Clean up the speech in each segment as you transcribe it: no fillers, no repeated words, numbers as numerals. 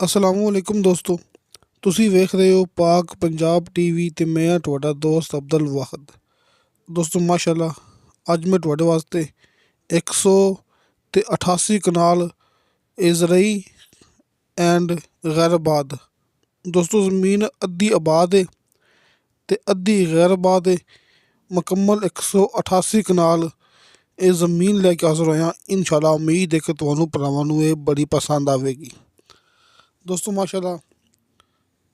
ਅਸਲਾਮੁਅਲੈਕੁਮ ਦੋਸਤੋ, ਤੁਸੀਂ ਵੇਖ ਰਹੇ ਹੋ ਪਾਕ ਪੰਜਾਬ ਟੀਵੀ ਤੇ ਮੈਂ ਹਾਂ ਤੁਹਾਡਾ ਦੋਸਤ ਅਬਦੁਲ ਵਾਹਦ। ਦੋਸਤੋ ਮਾਸ਼ਾਅੱਲਾ, ਅੱਜ ਮੈਂ ਤੁਹਾਡੇ ਵਾਸਤੇ 188 ਕਨਾਲ ਜ਼ਰعی ਐਂਡ ਗੈਰ ਆਬਾਦ ਦੋਸਤੋ ਜ਼ਮੀਨ ਅੱਧੀ ਆਬਾਦ ਹੈ ਤੇ ਅੱਧੀ ਗੈਰ ਆਬਾਦ ਹੈ। ਮੁਕੰਮਲ 188 ਕਨਾਲ ਇਹ ਜ਼ਮੀਨ ਲੈ ਕੇ ਹਾਜ਼ਰ ਹੋਇਆ। ਇਨਸ਼ਾਅੱਲਾ ਉਮੀਦ ਹੈ ਕਿ ਤੁਹਾਨੂੰ ਭਰਾਵਾਂ ਨੂੰ ਇਹ ਬੜੀ ਪਸੰਦ ਆਵੇਗੀ। ਦੋਸਤੋ ਮਾਸ਼ਾਅੱਲਾ,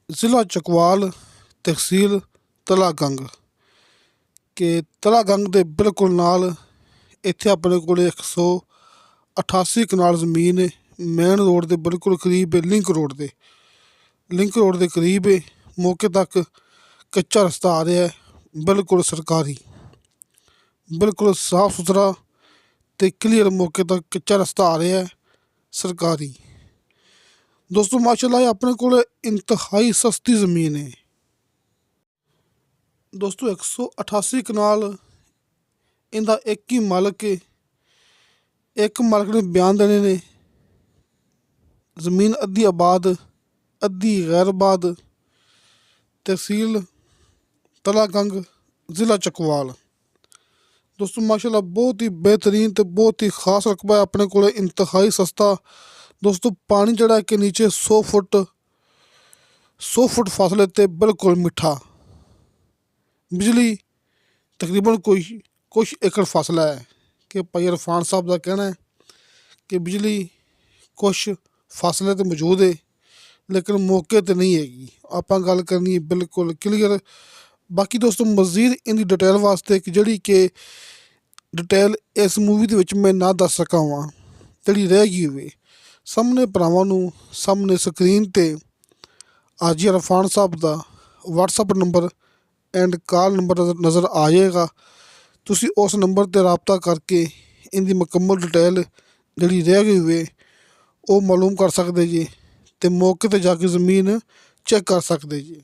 ਜ਼ਿਲ੍ਹਾ ਚਕਵਾਲ, ਤਹਿਸੀਲ ਤਲਾਗੰਗ ਕਿ ਤਲਾਗੰਗ ਦੇ ਬਿਲਕੁਲ ਨਾਲ ਇੱਥੇ ਆਪਣੇ ਕੋਲ 188 ਕਨਾਲ ਜ਼ਮੀਨ ਹੈ। ਮੇਨ ਰੋਡ ਦੇ ਬਿਲਕੁਲ ਕਰੀਬ ਹੈ, ਲਿੰਕ ਰੋਡ ਦੇ ਕਰੀਬ ਹੈ। ਮੌਕੇ ਤੱਕ ਕੱਚਾ ਰਸਤਾ ਆ ਰਿਹਾ ਹੈ, ਬਿਲਕੁਲ ਸਰਕਾਰੀ, ਬਿਲਕੁਲ ਸਾਫ ਸੁਥਰਾ ਤੇ ਕਲੀਅਰ। ਮੌਕੇ ਤੱਕ ਕੱਚਾ ਰਸਤਾ ਆ ਰਿਹਾ ਹੈ, ਸਰਕਾਰੀ। ਦੋਸਤੋ ਮਾਸ਼ਾਅੱਲਾ, ਇਹ ਆਪਣੇ ਕੋਲ ਇੰਤਹਾਈ ਸਸਤੀ ਜ਼ਮੀਨ ਹੈ। ਦੋਸਤੋ 188 ਕਨਾਲ ਇਹਦਾ ਇੱਕ ਹੀ ਮਾਲਕ ਹੈ, ਇੱਕ ਮਾਲਕ ਨੇ ਬਿਆਨ ਦੇਣੇ ਨੇ। ਜ਼ਮੀਨ ਅੱਧੀ ਆਬਾਦ ਅੱਧੀ ਗੈਰ ਆਬਾਦ, ਤਹਿਸੀਲ ਤਲਾਗੰਗ, ਜ਼ਿਲ੍ਹਾ ਚਕਵਾਲ। ਦੋਸਤੋ ਮਾਸ਼ਾਅੱਲਾ, ਬਹੁਤ ਹੀ ਬਿਹਤਰੀਨ ਤੇ ਬਹੁਤ ਹੀ ਖਾਸ ਰਕਬਾ ਹੈ ਆਪਣੇ ਕੋਲ, ਇੰਤਹਾਈ ਸਸਤਾ। ਦੋਸਤੋ ਪਾਣੀ ਜਿਹੜਾ ਕਿ ਨੀਚੇ 100 ਫੁੱਟ ਫਾਸਲੇ 'ਤੇ ਬਿਲਕੁਲ ਮਿੱਠਾ। ਬਿਜਲੀ ਤਕਰੀਬਨ ਕੁਛ ਏਕੜ ਫਾਸਲਾ ਹੈ ਕਿ ਭਾਈ ਇਰਫਾਨ ਸਾਹਿਬ ਦਾ ਕਹਿਣਾ ਹੈ ਕਿ ਬਿਜਲੀ ਕੁਛ ਫਾਸਲੇ 'ਤੇ ਮੌਜੂਦ ਹੈ, ਲੇਕਿਨ ਮੌਕੇ 'ਤੇ ਨਹੀਂ ਹੈਗੀ। ਆਪਾਂ ਗੱਲ ਕਰਨੀ ਹੈ ਬਿਲਕੁਲ ਕਲੀਅਰ। ਬਾਕੀ ਦੋਸਤੋ ਮਜ਼ੀਦ ਇਹਦੀ ਡਿਟੇਲ ਵਾਸਤੇ ਕਿ ਜਿਹੜੀ ਕਿ ਡਿਟੇਲ ਇਸ ਮੂਵੀ ਦੇ ਵਿੱਚ ਮੈਂ ਨਾ ਦੱਸ ਸਕਾਂ ਵਾਂ, ਜਿਹੜੀ ਰਹਿ ਗਈ ਹੋਵੇ, ਸਾਹਮਣੇ ਭਰਾਵਾਂ ਨੂੰ ਸਾਹਮਣੇ ਸਕਰੀਨ 'ਤੇ ਹਾਜੀ ਇਰਫਾਨ ਸਾਹਿਬ ਦਾ WhatsApp number end call number ਨਜ਼ਰ ਆ ਜਾਏਗਾ। ਤੁਸੀਂ ਉਸ ਨੰਬਰ 'ਤੇ ਰਾਬਤਾ ਕਰਕੇ ਇਹਦੀ ਮੁਕੰਮਲ ਡਿਟੇਲ ਜਿਹੜੀ ਰਹਿ ਗਈ ਹੋਵੇ ਉਹ ਮਾਲੂਮ ਕਰ ਸਕਦੇ ਜੀ ਅਤੇ ਮੌਕੇ 'ਤੇ ਜਾ ਕੇ ਜ਼ਮੀਨ ਚੈੱਕ ਕਰ ਸਕਦੇ ਜੀ।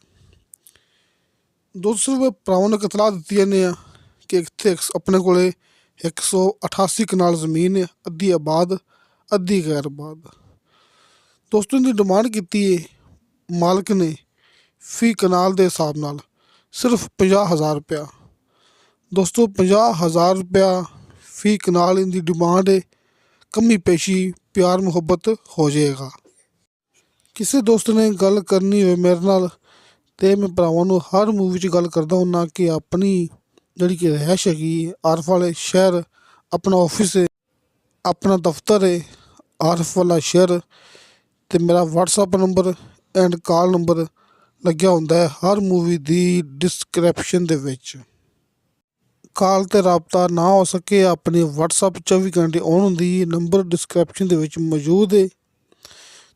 ਦੂਸਰੇ ਭਰਾਵਾਂ ਨੂੰ ਇਤਲਾਹ ਦਿੱਤੀ ਜਾਂਦੀ ਆ ਕਿ ਇੱਥੇ ਆਪਣੇ ਕੋਲ 188 ਕਨਾਲ ਜ਼ਮੀਨ ਹੈ, ਅੱਧੀ ਆਬਾਦ ਅੱਧੀ ਗੈਰ ਆਬਾਦ। ਦੋਸਤੋ ਇਹਦੀ ਡਿਮਾਂਡ ਕੀਤੀ ਹੈ ਮਾਲਕ ਨੇ ਫੀ ਕਨਾਲ ਦੇ ਹਿਸਾਬ ਨਾਲ ਸਿਰਫ 50,000 ਰੁਪਇਆ। ਦੋਸਤੋ 50,000 ਰੁਪਇਆ ਫੀ ਕਨਾਲ ਇਹਦੀ ਡਿਮਾਂਡ ਹੈ। ਕਮੀ ਪੇਸ਼ੀ ਪਿਆਰ ਮੁਹੱਬਤ ਹੋ ਜਾਏਗਾ। ਕਿਸੇ ਦੋਸਤ ਨੇ ਗੱਲ ਕਰਨੀ ਹੋਵੇ ਮੇਰੇ ਨਾਲ ਤੇ ਮੈਂ ਭਰਾਵਾਂ ਨੂੰ ਹਰ ਮੂਵੀ 'ਚ ਗੱਲ ਕਰਦਾ ਹੁੰਦਾ ਕਿ ਆਪਣੀ ਜਿਹੜੀ ਕਿ ਰਿਹਾਇਸ਼ ਹੈਗੀ ਆਰਫ ਵਾਲੇ ਸ਼ਹਿਰ, ਆਪਣਾ ਆਫਿਸ ਹੈ, ਆਪਣਾ ਦਫ਼ਤਰ ਹੈ ਆਰਫ ਵਾਲਾ ਸ਼ਹਿਰ, ਅਤੇ ਮੇਰਾ WhatsApp number end call number ਲੱਗਿਆ ਹੁੰਦਾ ਹੈ ਹਰ ਮੂਵੀ ਦੀ ਡਿਸਕ੍ਰਿਪਸ਼ਨ ਦੇ ਵਿੱਚ। ਕਾਲ 'ਤੇ ਰਾਬਤਾ ਨਾ ਹੋ ਸਕੇ, ਆਪਣੀ WhatsApp 24 ਘੰਟੇ ਔਨ ਹੁੰਦੀ ਹੈ, ਨੰਬਰ ਡਿਸਕ੍ਰਿਪਸ਼ਨ ਦੇ ਵਿੱਚ ਮੌਜੂਦ ਹੈ।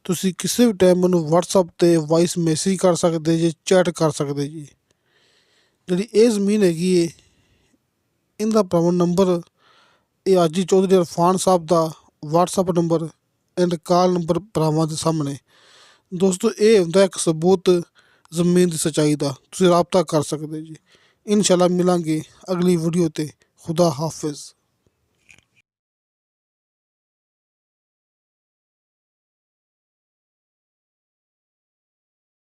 ਤੁਸੀਂ ਕਿਸੇ ਵੀ ਟਾਈਮ ਮੈਨੂੰ WhatsApp 'ਤੇ ਵਾਇਸ ਮੈਸੇਜ ਕਰ ਸਕਦੇ ਜੀ, ਚੈਟ ਕਰ ਸਕਦੇ ਜੀ। ਜਿਹੜੀ ਇਹ ਜ਼ਮੀਨ ਹੈਗੀ ਹੈ ਇਹਦਾ ਭਰਾਵਾਂ ਨੰਬਰ ਇਹ ਹਾਜੀ ਚੌਧਰੀ ਇਰਫਾਨ ਸਾਹਿਬ ਦਾ WhatsApp number end call number ਭਰਾਵਾਂ ਦੇ ਸਾਹਮਣੇ। ਦੋਸਤੋ ਇਹ ਹੁੰਦਾ ਇੱਕ ਸਬੂਤ ਜ਼ਮੀਨ ਦੀ ਸੱਚਾਈ ਦਾ, ਤੁਸੀਂ ਰਾਬਤਾ ਕਰ ਸਕਦੇ ਜੀ। ਇਨਸ਼ਾਅੱਲਾ ਮਿਲਾਂਗੇ ਅਗਲੀ ਵੀਡੀਓ 'ਤੇ। ਖੁਦਾ ਹਾਫਿਜ਼।